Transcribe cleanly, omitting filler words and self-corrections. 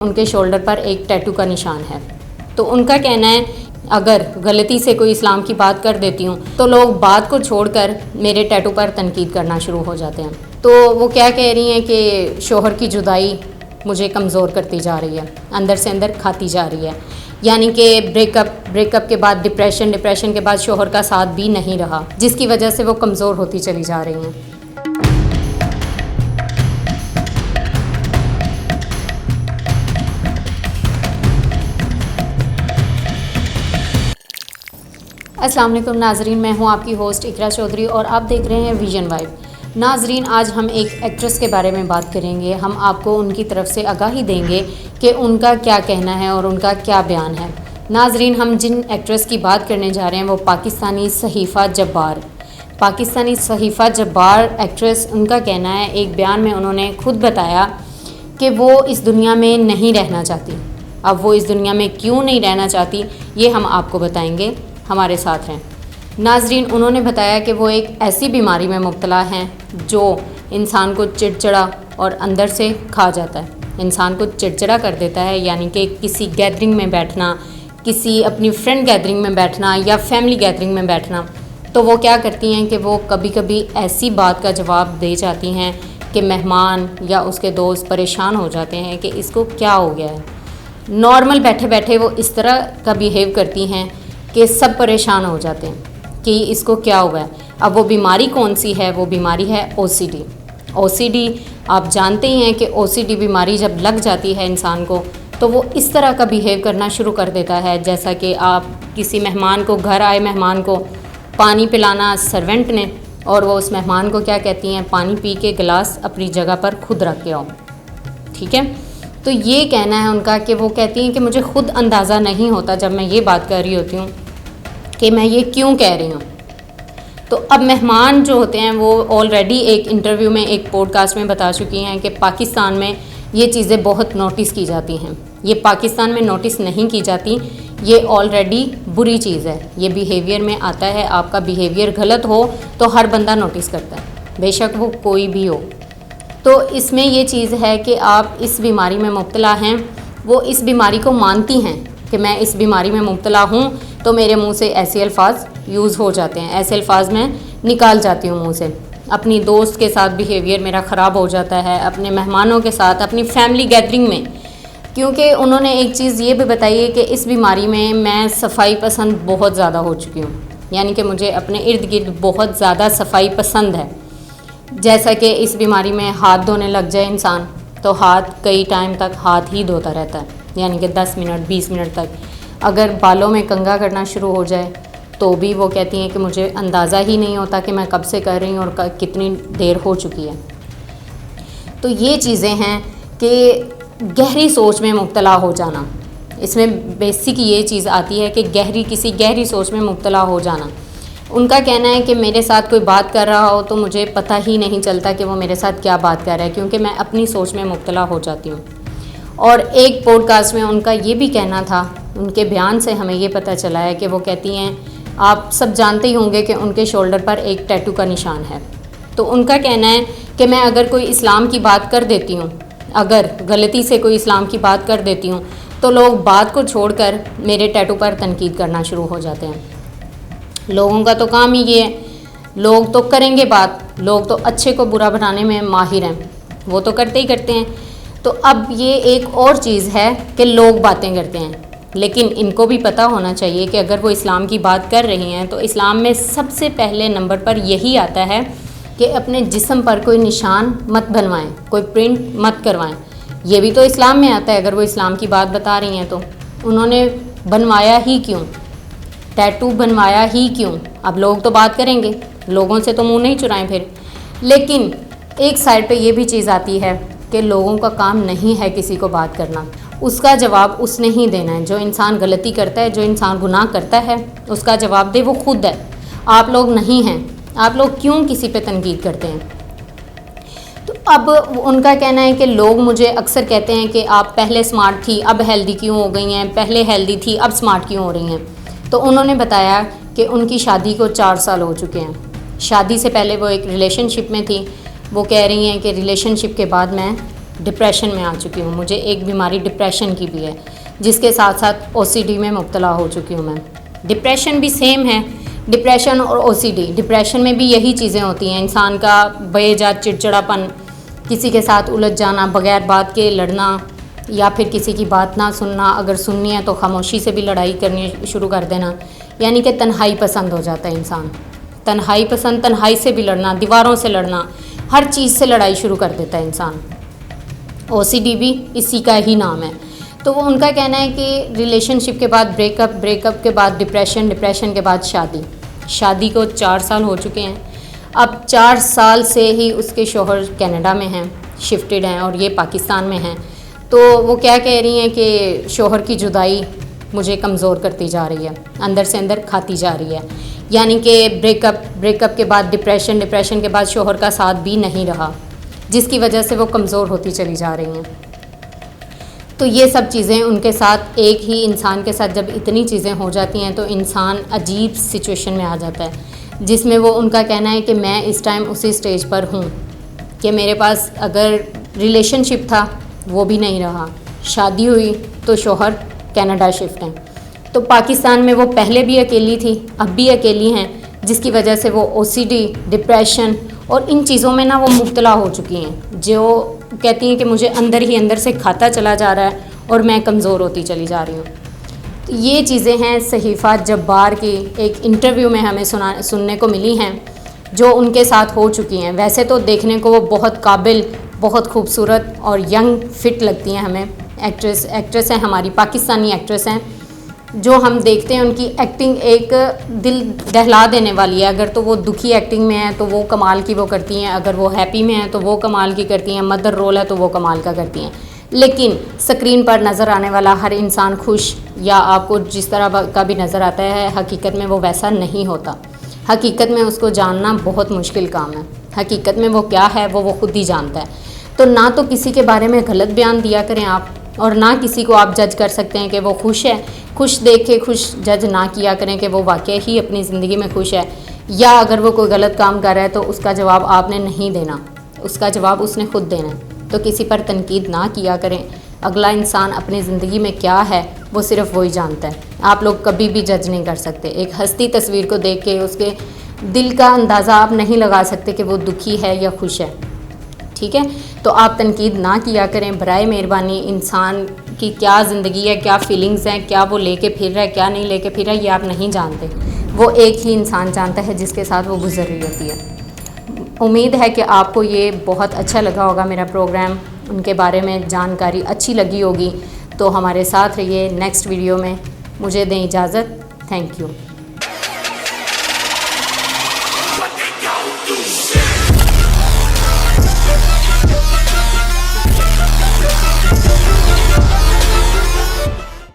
ان کے شولڈر پر ایک ٹیٹو کا نشان ہے۔ تو ان کا کہنا ہے اگر غلطی سے کوئی اسلام کی بات کر دیتی ہوں تو لوگ بات کو چھوڑ کر میرے ٹیٹو پر تنقید کرنا شروع ہو جاتے ہیں۔ تو وہ کیا کہہ رہی ہیں کہ شوہر کی جدائی مجھے کمزور کرتی جا رہی ہے، اندر سے اندر کھاتی جا رہی ہے، یعنی کہ بریک اپ کے بعد ڈپریشن کے بعد شوہر کا ساتھ بھی نہیں رہا، جس کی وجہ سے وہ کمزور ہوتی چلی جا رہی ہیں۔ السلام علیکم ناظرین، میں ہوں آپ کی ہوسٹ اقرا چودھری اور آپ دیکھ رہے ہیں ویژن وائب۔ ناظرین، آج ہم ایک ایکٹریس کے بارے میں بات کریں گے۔ ہم آپ کو ان کی طرف سے آگاہی دیں گے کہ ان کا کیا کہنا ہے اور ان کا کیا بیان ہے۔ ناظرین، ہم جن ایکٹریس کی بات کرنے جا رہے ہیں وہ پاکستانی صحیفہ جبار ایکٹریس، ان کا کہنا ہے، ایک بیان میں انہوں نے خود بتایا کہ وہ اس دنیا میں نہیں رہنا چاہتی۔ اب وہ اس دنیا میں کیوں نہیں رہنا چاہتی یہ ہم آپ کو بتائیں گے، ہمارے ساتھ ہیں۔ ناظرین، انہوں نے بتایا کہ وہ ایک ایسی بیماری میں مبتلا ہیں جو انسان کو چڑچڑا اور اندر سے کھا جاتا ہے، انسان کو چڑچڑا کر دیتا ہے، یعنی کہ کسی گیدرنگ میں بیٹھنا، کسی اپنی فرینڈ گیدرنگ میں بیٹھنا یا فیملی گیدرنگ میں بیٹھنا، تو وہ کیا کرتی ہیں کہ وہ کبھی کبھی ایسی بات کا جواب دے جاتی ہیں کہ مہمان یا اس کے دوست پریشان ہو جاتے ہیں کہ اس کو کیا ہو گیا ہے۔ نارمل بیٹھے بیٹھے وہ اس طرح کا بیہیو کرتی ہیں کہ سب پریشان ہو جاتے ہیں کہ اس کو کیا ہوا ہے۔ اب وہ بیماری کون سی ہے؟ وہ بیماری ہے او سی ڈی۔ آپ جانتے ہی ہیں کہ او سی ڈی بیماری جب لگ جاتی ہے انسان کو تو وہ اس طرح کا بیہیو کرنا شروع کر دیتا ہے، جیسا کہ آپ کسی مہمان کو، گھر آئے مہمان کو پانی پلانا سرونٹ نے، اور وہ اس مہمان کو کیا کہتی ہیں، پانی پی کے گلاس اپنی جگہ پر خود رکھ کے آؤ، ٹھیک ہے۔ تو یہ کہنا ہے ان کا کہ وہ کہتی ہیں کہ مجھے خود اندازہ نہیں ہوتا جب میں یہ بات کر رہی ہوتی ہوں کہ میں یہ کیوں کہہ رہی ہوں۔ تو اب مہمان جو ہوتے ہیں وہ آلریڈی ایک انٹرویو میں، ایک پوڈ کاسٹ میں بتا چکی ہیں کہ پاکستان میں یہ چیزیں بہت نوٹس کی جاتی ہیں۔ یہ پاکستان میں نوٹس نہیں کی جاتی، یہ آلریڈی بری چیز ہے، یہ بیہیویئر میں آتا ہے۔ آپ کا بیہیویئر غلط ہو تو ہر بندہ نوٹس کرتا ہے، بے شک وہ کوئی بھی ہو۔ تو اس میں یہ چیز ہے کہ آپ اس بیماری میں مبتلا ہیں، وہ اس بیماری کو مانتی ہیں کہ میں اس بیماری میں مبتلا ہوں، تو میرے منہ سے ایسے الفاظ یوز ہو جاتے ہیں، ایسے الفاظ میں نکال جاتی ہوں منہ سے۔ اپنی دوست کے ساتھ بیہیویئر میرا خراب ہو جاتا ہے، اپنے مہمانوں کے ساتھ، اپنی فیملی گیدرنگ میں، کیونکہ انہوں نے ایک چیز یہ بھی بتائی ہے کہ اس بیماری میں صفائی پسند بہت زیادہ ہو چکی ہوں، یعنی کہ مجھے اپنے ارد گرد بہت زیادہ صفائی پسند ہے۔ جیسا کہ اس بیماری میں ہاتھ دھونے لگ جائے انسان تو ہاتھ کئی ٹائم تک ہاتھ ہی دھوتا رہتا ہے، یعنی کہ 10 منٹ 20 منٹ تک۔ اگر بالوں میں کنگھا کرنا شروع ہو جائے تو بھی وہ کہتی ہیں کہ مجھے اندازہ ہی نہیں ہوتا کہ میں کب سے کر رہی ہوں اور کتنی دیر ہو چکی ہے۔ تو یہ چیزیں ہیں کہ گہری سوچ میں مبتلا ہو جانا، اس میں بیسک یہ چیز آتی ہے کہ کسی گہری سوچ میں مبتلا ہو جانا۔ ان کا کہنا ہے کہ میرے ساتھ کوئی بات کر رہا ہو تو مجھے پتہ ہی نہیں چلتا کہ وہ میرے ساتھ کیا بات کر رہا ہے، کیونکہ میں اپنی سوچ میں مبتلا ہو جاتی ہوں۔ اور ایک پوڈ کاسٹ میں ان کا یہ بھی کہنا تھا، ان کے بیان سے ہمیں یہ پتہ چلا ہے کہ وہ کہتی ہیں، آپ سب جانتے ہی ہوں گے کہ ان کے شولڈر پر ایک ٹیٹو کا نشان ہے۔ تو ان کا کہنا ہے کہ میں اگر کوئی اسلام کی بات کر دیتی ہوں، اگر غلطی سے کوئی اسلام کی بات کر دیتی ہوں تو لوگ بات کو چھوڑ کر میرے ٹیٹو پر تنقید کرنا شروع ہو جاتے ہیں۔ لوگوں کا تو کام ہی یہ ہے، لوگ تو کریں گے بات، لوگ تو اچھے کو برا بنانے میں ماہر ہیں، وہ تو کرتے ہی کرتے ہیں۔ تو اب یہ ایک اور چیز ہے کہ لوگ باتیں کرتے ہیں، لیکن ان کو بھی پتہ ہونا چاہیے کہ اگر وہ اسلام کی بات کر رہی ہیں تو اسلام میں سب سے پہلے نمبر پر یہی آتا ہے کہ اپنے جسم پر کوئی نشان مت بنوائیں، کوئی پرنٹ مت کروائیں۔ یہ بھی تو اسلام میں آتا ہے۔ اگر وہ اسلام کی بات بتا رہی ہیں تو انہوں نے بنوایا ہی کیوں؟ ٹیٹو بنوایا ہی کیوں؟ اب لوگ تو بات کریں گے، لوگوں سے تو منہ نہیں چرائیں پھر۔ لیکن ایک سائڈ پہ یہ بھی چیز آتی ہے کہ لوگوں کا کام نہیں ہے کسی کو بات کرنا، اس کا جواب اس نے ہی دینا ہے۔ جو انسان غلطی کرتا ہے، جو انسان گناہ کرتا ہے، اس کا جواب دے وہ خود ہے، آپ لوگ نہیں ہیں۔ آپ لوگ کیوں کسی پہ تنقید کرتے ہیں؟ تو اب ان کا کہنا ہے کہ لوگ مجھے اکثر کہتے ہیں کہ آپ پہلے سمارٹ تھی اب ہیلدی کیوں ہو گئی ہیں، پہلے ہیلدی تھی اب سمارٹ کیوں ہو رہی ہیں۔ تو انہوں نے بتایا کہ ان کی شادی کو 4 سال ہو چکے ہیں، شادی سے پہلے وہ ایک ریلیشن شپ میں تھی۔ وہ کہہ رہی ہیں کہ ریلیشن شپ کے بعد میں ڈپریشن میں آ چکی ہوں, مجھے ایک بیماری ڈپریشن کی بھی ہے, جس کے ساتھ ساتھ OCD میں مبتلا ہو چکی ہوں میں. ڈپریشن بھی سیم ہے, ڈپریشن اور OCD. ڈپریشن میں بھی یہی چیزیں ہوتی ہیں, انسان کا بے جا چڑچڑاپن, کسی کے ساتھ الجھ جانا, بغیر بات کے لڑنا, یا پھر کسی کی بات نہ سننا, اگر سننی ہے تو خاموشی سے بھی لڑائی کرنی شروع کر دینا, یعنی کہ تنہائی پسند ہو جاتا ہے انسان. تنہائی پسند, تنہائی سے بھی لڑنا, دیواروں سے لڑنا, ہر چیز سے لڑائی شروع کر دیتا ہے انسان. OCD بھی اسی کا ہی نام ہے. تو وہ ان کا کہنا ہے کہ ریلیشن شپ کے بعد بریک اپ, بریک اپ کے بعد ڈپریشن, ڈپریشن کے بعد شادی. شادی کو 4 سال ہو چکے ہیں. اب 4 سال سے ہی اس کے شوہر کینیڈا میں ہیں, شفٹڈ ہیں, اور یہ پاکستان میں ہیں. تو وہ کیا کہہ رہی ہیں کہ شوہر کی جدائی مجھے کمزور کرتی جا رہی ہے, اندر سے اندر کھاتی جا رہی ہے. یعنی کہ بریک اپ کے بعد ڈپریشن, ڈپریشن کے بعد شوہر کا ساتھ بھی نہیں رہا, جس کی وجہ سے وہ کمزور ہوتی چلی جا رہی ہیں. تو یہ سب چیزیں ان کے ساتھ, ایک ہی انسان کے ساتھ جب اتنی چیزیں ہو جاتی ہیں تو انسان عجیب سچویشن میں آ جاتا ہے, جس میں وہ ان کا کہنا ہے کہ میں اس ٹائم اسی سٹیج پر ہوں کہ میرے پاس اگر ریلیشن شپ تھا وہ بھی نہیں رہا, شادی ہوئی تو شوہر کینیڈا شفٹ ہیں. تو پاکستان میں وہ پہلے بھی اکیلی تھی, اب بھی اکیلی ہیں, جس کی وجہ سے وہ OCD, ڈپریشن اور ان چیزوں میں وہ مبتلا ہو چکی ہیں, جو کہتی ہیں کہ مجھے اندر ہی اندر سے کھاتا چلا جا رہا ہے اور میں کمزور ہوتی چلی جا رہی ہوں. تو یہ چیزیں ہیں صحیفہ جبار کی ایک انٹرویو میں ہمیں سننے کو ملی ہیں, جو ان کے ساتھ ہو چکی ہیں. ویسے تو دیکھنے کو وہ بہت قابل, بہت خوبصورت اور ینگ فٹ لگتی ہیں ہمیں. ایکٹریس ہیں, ہماری پاکستانی ایکٹریس ہیں, جو ہم دیکھتے ہیں ان کی ایکٹنگ ایک دل دہلا دینے والی ہے. اگر تو وہ دکھی ایکٹنگ میں ہیں تو وہ کمال کی وہ کرتی ہیں, اگر وہ ہیپی میں ہیں تو وہ کمال کی کرتی ہیں, مدر رول ہے تو وہ کمال کا کرتی ہیں. لیکن اسکرین پر نظر آنے والا ہر انسان خوش, یا آپ کو جس طرح کا بھی نظر آتا ہے, حقیقت میں وہ ویسا نہیں ہوتا. حقیقت میں اس کو جاننا بہت مشکل کام ہے. حقیقت میں وہ کیا ہے وہ خود ہی جانتا ہے. تو نہ تو کسی کے بارے میں غلط بیان دیا کریں آپ, اور نہ کسی کو آپ جج کر سکتے ہیں کہ وہ خوش ہے. خوش دیکھ کے خوش جج نہ کیا کریں کہ وہ واقعی ہی اپنی زندگی میں خوش ہے, یا اگر وہ کوئی غلط کام کر رہا ہے تو اس کا جواب آپ نے نہیں دینا, اس کا جواب اس نے خود دینا ہے. تو کسی پر تنقید نہ کیا کریں. اگلا انسان اپنی زندگی میں کیا ہے وہ صرف وہی جانتا ہے, آپ لوگ کبھی بھی جج نہیں کر سکتے. ایک ہستی تصویر کو دیکھ کے اس کے دل کا اندازہ آپ نہیں لگا سکتے کہ وہ دکھی ہے یا خوش ہے. ٹھیک ہے, تو آپ تنقید نہ کیا کریں برائے مہربانی. انسان کی کیا زندگی ہے, کیا فیلنگز ہیں, کیا وہ لے کے پھر رہا ہے, کیا نہیں لے کے پھر رہا ہے, یہ آپ نہیں جانتے. وہ ایک ہی انسان جانتا ہے جس کے ساتھ وہ گزر رہی ہوتی ہے. امید ہے کہ آپ کو یہ بہت اچھا لگا ہوگا میرا پروگرام, ان کے بارے میں جانکاری اچھی لگی ہوگی. تو ہمارے ساتھ رہیے نیکسٹ ویڈیو میں. مجھے دیں اجازت. Thank you.